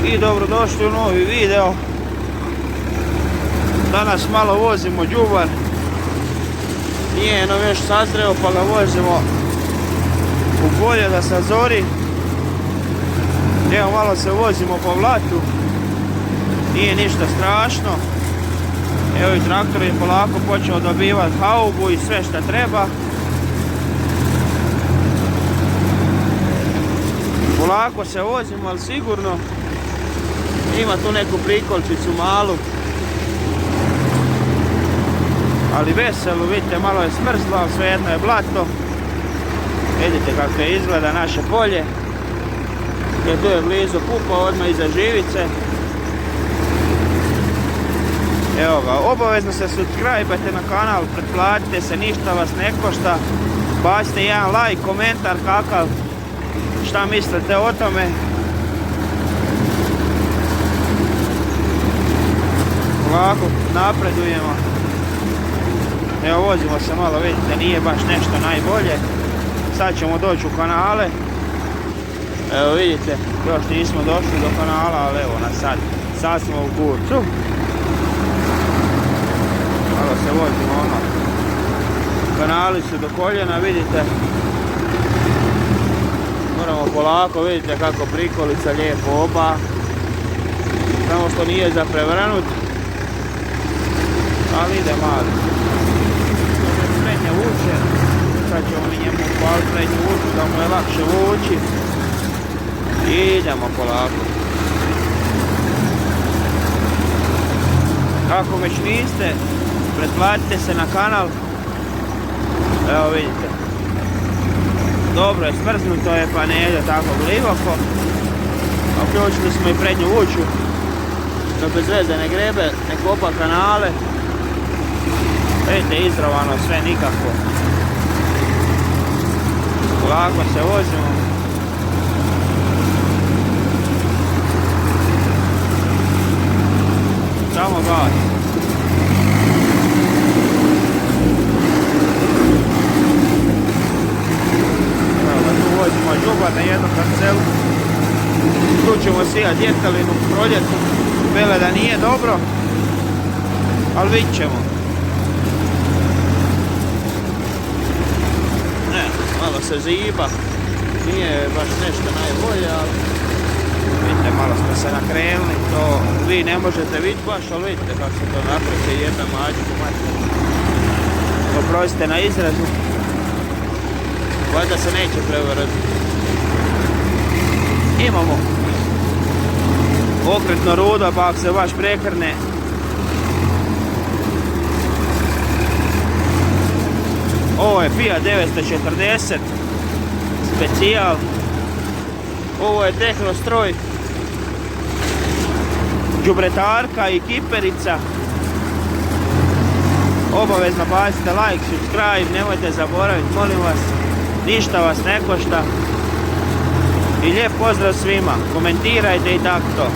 I dobrodošli u novi video. Danas malo vozimo đubar. Nije nam još sazreo pa ga vozimo u polje da sazori. Evo malo se vozimo po blatu. Nije ništa strašno. Evo i traktor je polako počeo dobivati haubu i sve što treba. Polako se vozimo, ali sigurno. Ima tu neku prikolčicu malu. Ali veselu, vidite, malo je smrzlo, ali svejedno je blato. Vidite kako je izgleda naše polje. Jer tu je blizu Pupa, odmah iza Živice. Evo ga, obavezno se subscribe-ajte na kanal, pretplatite se, ništa vas ne košta. Bacite jedan like, komentar kakav, šta mislite o tome. Ovako napredujemo. Evo vozimo se malo, vidite, nije baš nešto najbolje. Sad ćemo doći u kanale. Evo vidite, još nismo došli do kanala, ali evo nas sad. Sad smo u kurcu. Malo se vozimo ono. Kanali su do koljena, vidite. Moramo polako, vidite kako prikolica lijepo oba. Samo što nije za prevrnut. Ali ide mali. Prednje vuče. Sad ćemo mi njemu upaliti prednju vuču da mu je lakše vući. I idemo polako. Ako već niste, pretplatite se na kanal. Evo vidite. Dobro je smrznuto je pa ne ide tako gliboko. Uključili smo i prednju vuču. Da bez veze ne grebe, ne kopa kanale. Vidite, izravano sve nikako. Lako se vozimo. Samo gas. Evo da tu vozimo đubar na jednu parcelu. Tu ćemo sijati djetelinu, proljetu. Vele da nije dobro, ali vidit ćemo. Malo se ziba, nije baš nešto najbolje, ali vidite, malo smo se nakrenuli, to vi ne možete vidjeti baš, ali vidite kako se to nakreće jedna mačka. Oprostite na izrazu, valjda se neće prevrati. Imamo okretno rudo, pa ako se baš prekrne, ovo je Fiat 940 specijal. Ovo je tehnostroj, đubretarka i kiperica. Obavezno bacite like, subscribe, nemojte zaboraviti, molim vas, ništa vas ne košta. I lijep pozdrav svima, komentirajte i tako to.